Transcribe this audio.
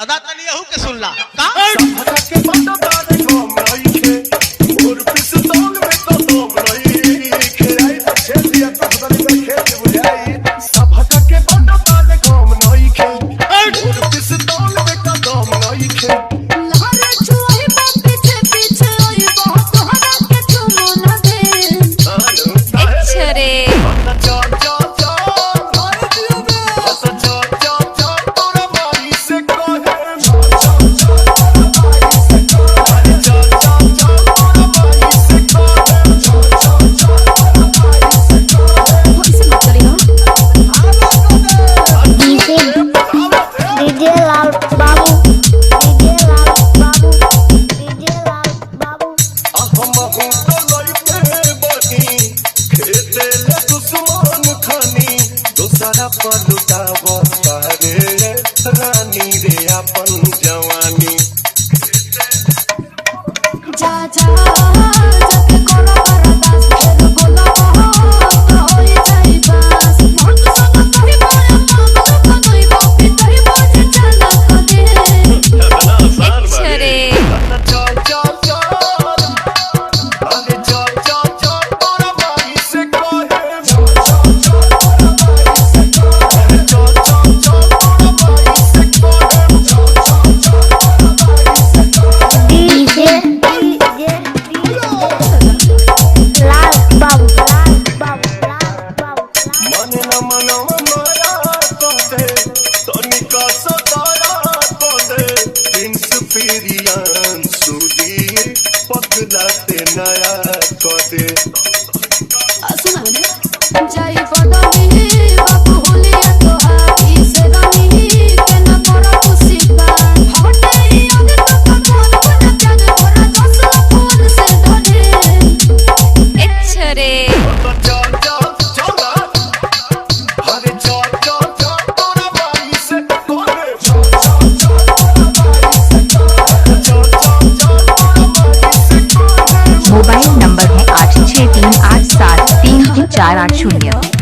अदा तनी यहू के सुनला का के बंद तारे कम रही के और पिस्तौल में तो दम रही के आई अच्छे दिया तो बदल में खेत बुझाई सब के बंद तारे कम रही के और पिस्तौल में तो दम रही के लहरे छुई बात पीछे पीछे आई बहुत हरा के चुनो न दे अक्षरे रानी रे अपन जवानी जा जा जब कोनो बरदास फिर बोला तो होई जाई बस मन संग कहि मोया मामला कहि बापी तही मुझे चला कदे अक्षरे चल चल चल अरे चल चल चल तोरा भाई से कहे चल चल चल तोरा भाई से कहे चल चल चल तोरा भाई से कहे चल चल चल तोरा भाई से कहे मन न मनवा मारा तोते तनिका सतारा तोते प्रिंस पेरियान सुदी पकड़ाते नया कोते सुना जाई बदनी बाबू होलिया तो आई से रानी के न करो खुशीबा हटे याद तो कौन बन जाने मोरा दसला फोन से धरे अक्षरे चल चल चल अरे चल चल चल तोरा भाई से कहे चल चल चल तोरा भाई से कहे चल चल चल तोरा भाई से कहे मोबाइल नंबर है 8638733480।